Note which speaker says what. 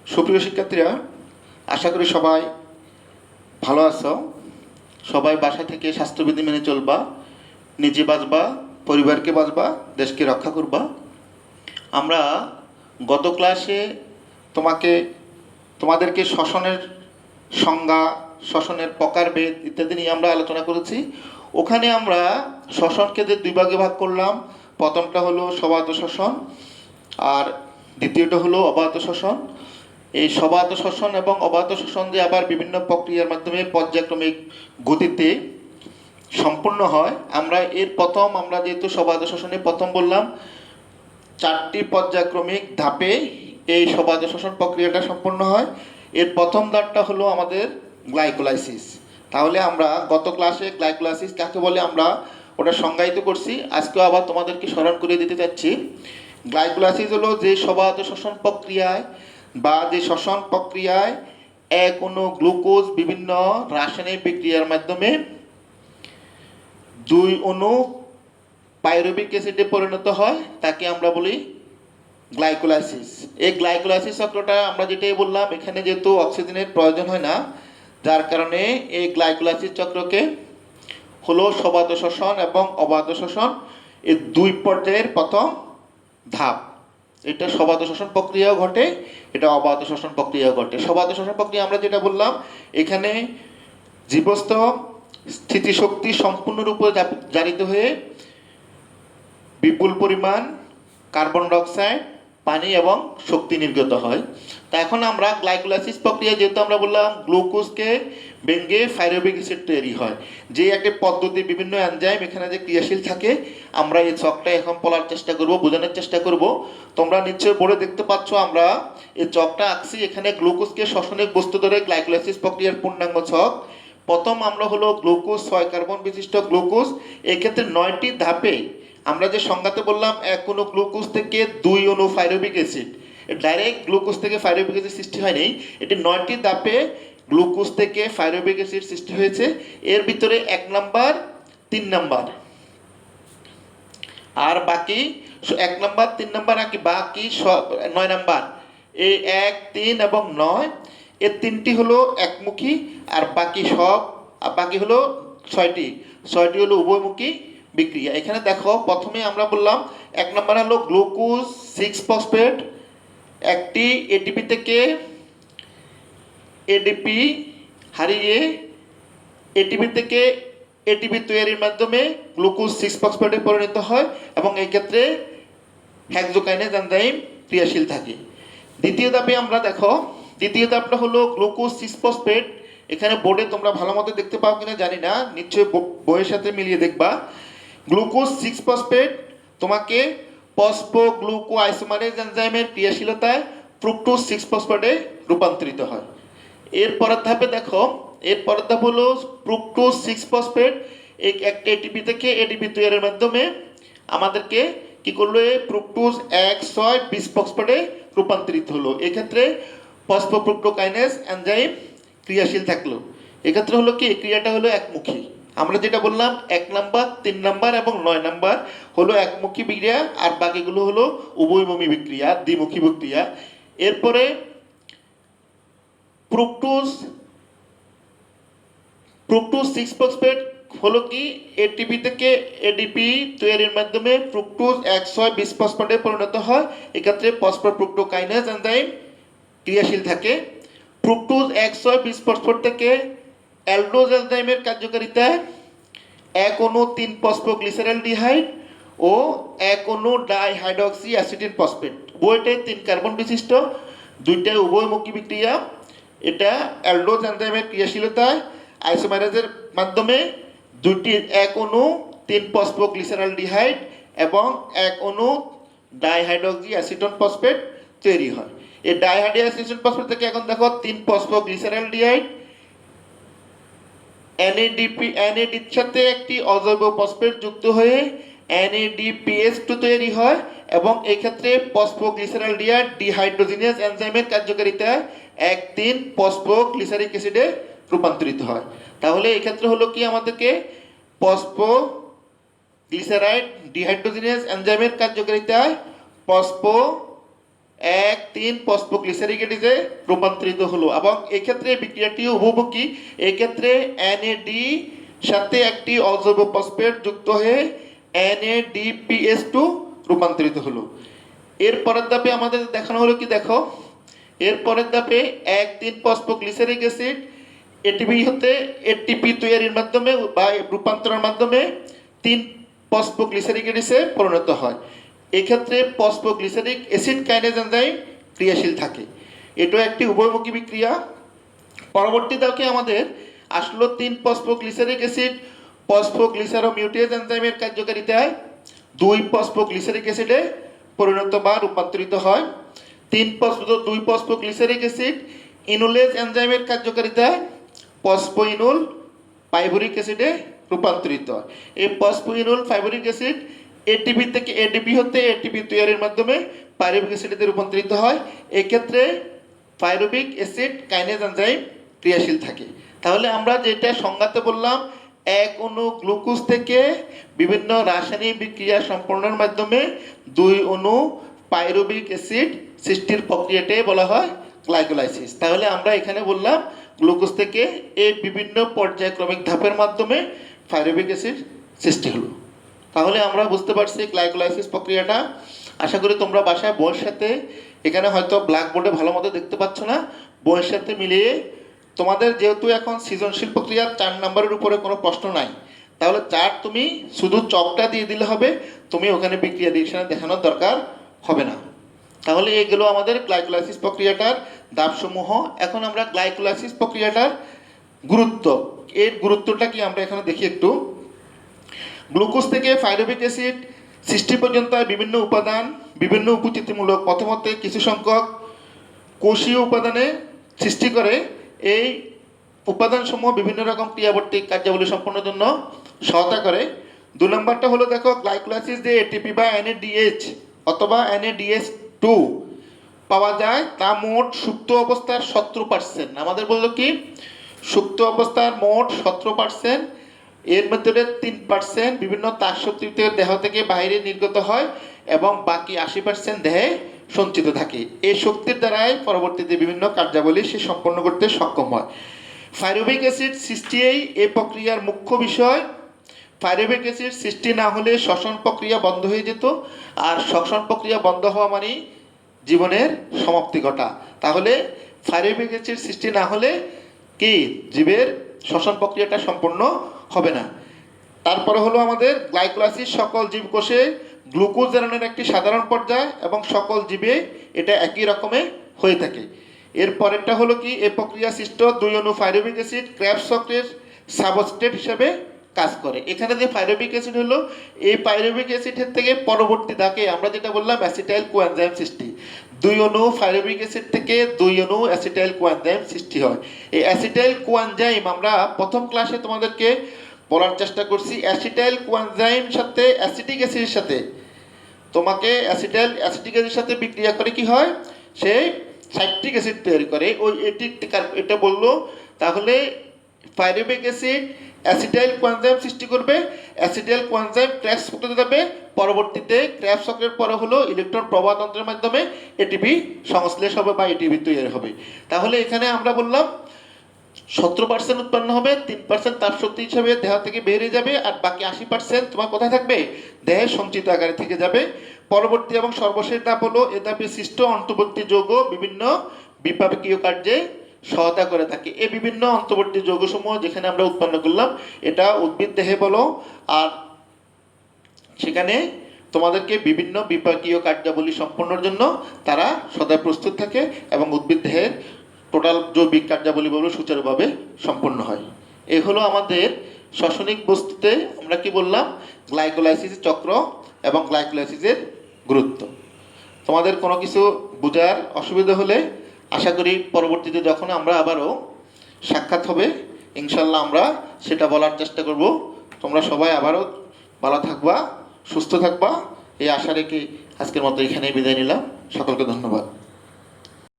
Speaker 1: সুপ্রিয় শিক্ষার্থীরা, আশা করি সবাই ভালো আছো। সবাই বাসা থেকে স্বাস্থ্যবিধি মেনে চলবা, নিজে বাঁচবা, পরিবারকে বাঁচবা, দেশকে রক্ষা করবা। আমরা গত ক্লাসে তোমাদেরকে শ্বসনের সংজ্ঞা, শ্বসনের প্রকারভেদ ইত্যাদি নিয়ে আমরা আলোচনা করেছি। ওখানে আমরা শ্বসনকে যে দুই ভাগে ভাগ করলাম। প্রথমটা হলো স্ববাত শ্বসন, আর দ্বিতীয়টা হলো অবাত শ্বসন। এই স্ববাত শ্বসন এবং অবাত শ্বসন যে আবার বিভিন্ন প্রক্রিয়ার মাধ্যমে পর্যায়ক্রমিক গতিতে সম্পূর্ণ হয়। আমরা যেহেতু স্ববাত শ্বসনে প্রথম বললাম, 4টি পর্যায়ক্রমিক ধাপে এই স্ববাত শ্বসন প্রক্রিয়াটা সম্পূর্ণ হয়। এর প্রথম ধাপটা হলো আমাদের গ্লাইকোলাইসিস। তাহলে আমরা গত ক্লাসে গ্লাইকোলাইসিস কাকে বলে আমরা ওটা সংজ্ঞায়িত করছি। আজকেও আবার তোমাদেরকে স্মরণ করে দিতে চাচ্ছি। গ্লাইকোলাইসিস হলো যে স্ববাত শ্বসন প্রক্রিয়ায় বা যে শ্বসন প্রক্রিয়ায় এক অণু গ্লুকোজ বিভিন্ন রাসায়নিক বিক্রিয়ার মাধ্যমে 2 অণু পাইরুভিক অ্যাসিডে পরিণত হয়, তাকে আমরা বলি গ্লাইকোলাইসিস। এই গ্লাইকোলাইসিস চক্রটা আমরা যেটাই বললাম, এখানে যেহেতু অক্সিজেনের প্রয়োজন হয় না, যার কারণে এই গ্লাইকোলাইসিস চক্রকে হলো স্ববাত শ্বসন এবং অবাত শ্বসন এই 2 পর্যায়ের প্রথম ধাপ। এটা স্ববাত শ্বসন প্রক্রিয়াও ঘটে, এটা অবাত শ্বসন প্রক্রিয়াও ঘটে। স্ববাত শ্বসন প্রক্রিয়া আমরা যেটা বললাম, এখানে জীবস্থ স্থিতিশক্তি সম্পূর্ণরূপে জারিত হয়ে বিপুল পরিমাণ কার্বন ডাইঅক্সাইড, পানি এবং শক্তি নির্গত হয়। তা এখন আমরা গ্লাইকোলাইসিস প্রক্রিয়া যেহেতু আমরা বললাম গ্লুকোজকে ভেঙে পাইরুভিক অ্যাসিড তৈরি হয়, যে একটা পদ্ধতি বিভিন্ন এনজাইম এখানে যে ক্রিয়াশীল থাকে। আমরা এই চকটা এখন বলার চেষ্টা করব, বোঝানোর চেষ্টা করব। তোমরা নিশ্চয়ই বোর্ডে দেখতে পাচ্ছ আমরা এই চকটা আঁকছি। এখানে গ্লুকোজকে শ্বসনিক বস্তু ধরে গ্লাইকোলাইসিস প্রক্রিয়ার পূর্ণাঙ্গ ছক। প্রথম আমরা হলো গ্লুকোজ 6 কার্বন বিশিষ্ট গ্লুকোজ। এক্ষেত্রে 9টি ধাপে আমরা যে সংজ্ঞাতে বললাম, এক অণু গ্লুকোজ থেকে 2 অণু পাইরুভিক অ্যাসিড। ডাইরেক্ট গ্লুকোজ থেকে পাইরুভিক অ্যাসিড সৃষ্টি হয়নি, এটি 9টি ধাপে গ্লুকোজ থেকে পাইরুভিক অ্যাসিড সৃষ্টি হয়েছে। এর ভিতরে 1 নাম্বার, 3 নাম্বার আর বাকি 1 নাম্বার, 3 নাম্বার আর বাকি সব 9 নাম্বার। এই 1, 3 এবং 9 এর 3টি হলো একমুখী, আর বাকি হলো 6টি হলো উভয়মুখী বিক্রিয়া। এখানে দেখো, প্রথমে আমরা বললাম 1 নম্বর হলো গ্লুকোজ 6 ফসফেট একটি এটিপি থেকে এডিপি হারিয়ে এটিপি থেকে এটিপি তৈরির মাধ্যমে গ্লুকোজ 6 ফসফেটে পরিণত হয় এবং এই ক্ষেত্রে হেক্সোকাইনেজ এনজাইম ক্রিয়াশীল থাকে। দ্বিতীয় ধাপটা হলো গ্লুকোজ 6 ফসফেট। এখানে বোর্ডে তোমরা ভালো মতো দেখতে পাও কিনা জানি না, নিশ্চয়ই বইয়ের সাথে মিলিয়ে দেখবা। গ্লুকোজ 6 ফসফেট তোমাকে ফসফোগ্লুকো আইসোমারেজ এনজাইমের ক্রিয়াশীলতায় ফ্রুক্টোজ 6 ফসফেটে রূপান্তরিত হয়। এর পরের ধাপ হলো ফ্রুক্টোজ 6 ফসফেট এই একটা এটিপি থেকে এডিপি তৈরির মাধ্যমে আমাদেরকে কি করলো, ফ্রুক্টোজ 1,6,20 ফসফেটে রূপান্তরিত হলো। এক্ষেত্রে ফসফোফ্রুক্টোকাইনেজ এনজাইম ক্রিয়াশীল থাকলো। এক্ষেত্রে হলো কি, ক্রিয়াটা হলো একমুখী। আমরা যেটা বললাম 1 নাম্বার, 3 নাম্বার এবং 9 নাম্বার হলো একমুখী বিক্রিয়া, আর বাকিগুলো হলো উভয়মুখী বিক্রিয়া, দ্বিমুখী বিক্রিয়া। এরপরে ফ্রুক্টোজ 6 ফসফেট হলো কি, এটিপি থেকে এডিপি তৈরির মাধ্যমে ফ্রুক্টোজ 1,6,20 ফসফেটে পরিণত হয়। এক্ষেত্রে ফসফোফ্রুক্টোকাইনেজ এনজাইম ক্রিয়াশীল থাকে। ফ্রুক্টোজ 1,6,20 ফসফেট থেকে অ্যালডোজ এনজাইমের কার্যকারিতায় 1 অণু 3 ফসফোগ্লিসারলডিহাইড ও 1 অণু ডাইহাইড্রক্সি অ্যাসিটিন ফসফেট, উভয়টাই 3 কার্বন বিশিষ্ট, দুইটাই উভয়মুখী বিক্রিয়া। এটা অ্যালডোজ এনজাইমের ক্রিয়াশীলতায় আইসোমারেজের মাধ্যমে 1 অণু 3 ফসফোগ্লিসারলডিহাইড এবং 1 অণু ডাইহাইড্রক্সি অ্যাসিটোন ফসফেট তৈরি হয়। এই ডাইহাইড্রক্সি অ্যাসিটোন ফসফেট থেকে এখন দেখো 3 ফসফোগ্লিসারলডিহাইড NADPNADর সাথে একটি অজৈব ফসফেট যুক্ত হয়ে NADPH2 তৈরি হয় এবং এই ক্ষেত্রে ফসফোগ্লিসারলডিহাইড ডিহাইড্রোজিনেজ এনজাইমের কার্যকারিতায় 1,3 ফসফোগ্লিসারিক অ্যাসিডে রূপান্তরিত হয়। তাহলে এই ক্ষেত্রে হলো কি, আমাদেরকে ফসফোগ্লিসারাইড ডিহাইড্রোজিনেজ এনজাইমের কার্যকারিতায় ফসফো 1,3 ফসফোগ্লিসারিকেটিজে রূপান্তরিত হলো এবং এক্ষেত্রে বিক্রিয়াটি উভমুখী। এক্ষেত্রে NAD সাথে একটি অজৈব ফসফেট যুক্ত হয়ে NADPH2 রূপান্তরিত হলো। এর পরের ধাপে আমাদের দেখানো হলো কি, দেখো এর পরের ধাপে 1,3 ফসফোগ্লিসারিক অ্যাসিড এটিপি হতে এটিপি তৈরির মাধ্যমে বা রূপান্তরের মাধ্যমে 3 ফসফোগ্লিসারিক অ্যাসিডে পরিণত হয়। এক্ষেত্রে ফসফোগ্লিসারিক অ্যাসিড কাইনেজ এনজাইম ক্রিয়াশীল থাকে। এটাও একটি উভয়মুখী বিক্রিয়া। পরবর্তী ধাপে আমাদের আসলো 3 ফসফোগ্লিসারিক অ্যাসিড ফসফোগ্লিসারোমিউটেজ এনজাইমের কার্যকারিতায় 2 ফসফোগ্লিসারিক অ্যাসিডে পরিণত বা রূপান্তরিত হয়। 2 ফসফোগ্লিসারিক অ্যাসিড ইনুলেজ এনজাইমের কার্যকারিতায় ফসফোইনুল পাইরুভিক অ্যাসিডে রূপান্তরিত হয়। এই ফসফোইনুল পাইরুভিক অ্যাসিড এটিপি থেকে এডিপি হতে এটিপি তৈরির মাধ্যমে পাইরুভিক অ্যাসিডে রূপান্তরিত হয়। এক্ষেত্রে পাইরুভিক অ্যাসিড কাইনেজ এনজাইম ক্রিয়াশীল থাকে। তাহলে আমরা যেটা সংজ্ঞাতে বললাম, এক অণু গ্লুকোজ থেকে বিভিন্ন রাসায়নিক বিক্রিয়া সম্পন্নের মাধ্যমে 2 অণু পাইরুভিক অ্যাসিড সৃষ্টির প্রক্রিয়াটাই বলা হয় গ্লাইকোলাইসিস। তাহলে আমরা এখানে বললাম গ্লুকোজ থেকে এই বিভিন্ন পর্যায়ক্রমিক ধাপের মাধ্যমে পাইরুভিক অ্যাসিড সৃষ্টি হলো। তাহলে আমরা বুঝতে পারছি গ্লাইকোলাইসিস প্রক্রিয়াটা। আশা করি তোমরা বাসায় বইয়ের সাথে, এখানে হয়তো ব্ল্যাকবোর্ডে ভালো মতো দেখতে পাচ্ছ না, বইয়ের সাথে মিলিয়ে তোমাদের যেহেতু এখন সৃজনশীল প্রক্রিয়ার 4 নম্বরের উপরে কোনো প্রশ্ন নাই, তাহলে 4 তুমি শুধু চকটা দিয়ে দিলে হবে, তুমি ওখানে বিক্রিয়া রিঅ্যাকশন দেখানোর দরকার হবে না। তাহলে এইগুলো আমাদের গ্লাইকোলাইসিস প্রক্রিয়াটার ধাপসমূহ। এখন আমরা গ্লাইকোলাইসিস প্রক্রিয়াটার গুরুত্ব, এর গুরুত্বটা কি আমরা এখানে দেখি একটু। গ্লুকোজ থেকে পাইরুভিক অ্যাসিড সৃষ্টি পর্যন্ত বিভিন্ন উপাদান বিভিন্ন উপস্থিতিমূলক প্রথমত কিছু সংখ্যক কোষীয় উপাদানে সৃষ্টি করে। এই উপাদানসমূহ বিভিন্ন রকম ক্রিয়াবর্তিক কার্যাবলী সম্পন্নের জন্য সহায়তা করে। 2 নম্বরটা হলো দেখো গ্লাইকোলাইসিস যে এটিপি বা NADH অথবা NADH2 পাওয়া যায় তা মোট সুপ্ত অবস্থার 17%। আমাদের বললো কি, সুপ্ত অবস্থার মোট 17%, এর মধ্যে 3% বিভিন্ন তাপশক্তিতে দেহ থেকে বাইরে নির্গত হয় এবং বাকি 80% দেহে সঞ্চিত থাকে। এই শক্তির দ্বারাই পরবর্তীতে বিভিন্ন কার্যাবলী সে সম্পন্ন করতে সক্ষম হয়। পাইরুভিক অ্যাসিড সৃষ্টি এই প্রক্রিয়ার মুখ্য বিষয়। পাইরুভিক অ্যাসিড সৃষ্টি না হলে শ্বসন প্রক্রিয়া বন্ধ হয়ে যেত, আর শ্বসন প্রক্রিয়া বন্ধ হওয়া মানেই জীবনের সমাপ্তি ঘটা। তাহলে পাইরুভিক অ্যাসিড সৃষ্টি না হলে কি জীবের শ্বসন প্রক্রিয়াটা সম্পন্ন হবে না। তারপরে হলো আমাদের গ্লাইকোলাইসিস সকল জীবকোষে গ্লুকোজ জারণের একটি সাধারণ পর্যায় এবং সকল জীবে এটা একই রকমে হয়ে থাকে। এর পরেরটা হলো কি, এই প্রক্রিয়া সৃষ্ট 2 অণু পাইরুভিক অ্যাসিড ক্রেবস চক্রের সাবস্ট্রেট হিসেবে কাজ করে। এখানে যে পাইরুভিক অ্যাসিড হলো, এই পাইরুভিক অ্যাসিডের থেকে পরবর্তী ধাপে আমরা যেটা বললাম অ্যাসিটাইল কোএনজাইম সৃষ্টি। 2 অণু পাইরুভিক অ্যাসিড থেকে 2 অণু অ্যাসিটাইল কোএনজাইম সৃষ্টি হয়। এই অ্যাসিটাইল কোএনজাইম আমরা প্রথম ক্লাসে তোমাদেরকে বলার চেষ্টা করছি। অ্যাসিটাইল কোএনজাইম সাথে অ্যাসিটিক অ্যাসিডের সাথে তোমাকে অ্যাসিটাইল অ্যাসিটিক অ্যাসিডের সাথে বিক্রিয়া করে কি হয়, সে সাইট্রিক অ্যাসিড তৈরি করে। ওই এটা বললো। তাহলে পাইরুভিক অ্যাসিড অ্যাসিটাইল কোএনজাইম সৃষ্টি করবে, অ্যাসিটাইল কোএনজাইম ক্রেবস চক্রে যাবে, পরবর্তীতে ক্রেবস চক্রের পরে হলো ইলেকট্রন প্রবাহতন্ত্রের মাধ্যমে এটিপি সংশ্লেষ হবে বা এটিপি তৈরি হবে। তাহলে এখানে আমরা বললাম 17% উৎপন্ন হবে, 3% তাপশক্তি হিসাবে দেহ থেকে বেরিয়ে যাবে, আর বাকি 80% তোমার কোথায় থাকবে, দেহের সঞ্চিত আকারে থেকে যাবে। পরবর্তী এবং সর্বশেষ ধাপ হলো এ ধাপে সৃষ্ট অন্তর্বর্তী যৌগ বিভিন্ন বিপাকীয় কার্যে সহায়তা করে থাকে। এই বিভিন্ন অন্তর্বর্তী যৌগসমূহ যেখানে আমরা উৎপন্ন করলাম, এটা উদ্ভিদ দেহে বলো, আর সেখানে তোমাদেরকে বিভিন্ন বিপাকীয় কার্যাবলী সম্পন্নের জন্য তারা সদা প্রস্তুত থাকে এবং উদ্ভিদ দেহের টোটাল জৈবিক কার্যাবলী বলে সুচারুভাবে সম্পন্ন হয়। এই হলো আমাদের শ্বসনিক বস্তুতে আমরা কি বললাম, গ্লাইকোলাইসিসের চক্র এবং গ্লাইকোলাইসিসের গুরুত্ব। তোমাদের কোনো কিছু বোঝার অসুবিধা হলে আশা করি পরবর্তীতে যখন আমরা আবারও সাক্ষাৎ হবে ইনশাল্লাহ আমরা সেটা বলার চেষ্টা করব। তোমরা সবাই আবারও ভালো থাকবা, সুস্থ থাকবা, এই আশা রেখে আজকের মতো এখানেই বিদায় নিলাম। সকলকে ধন্যবাদ।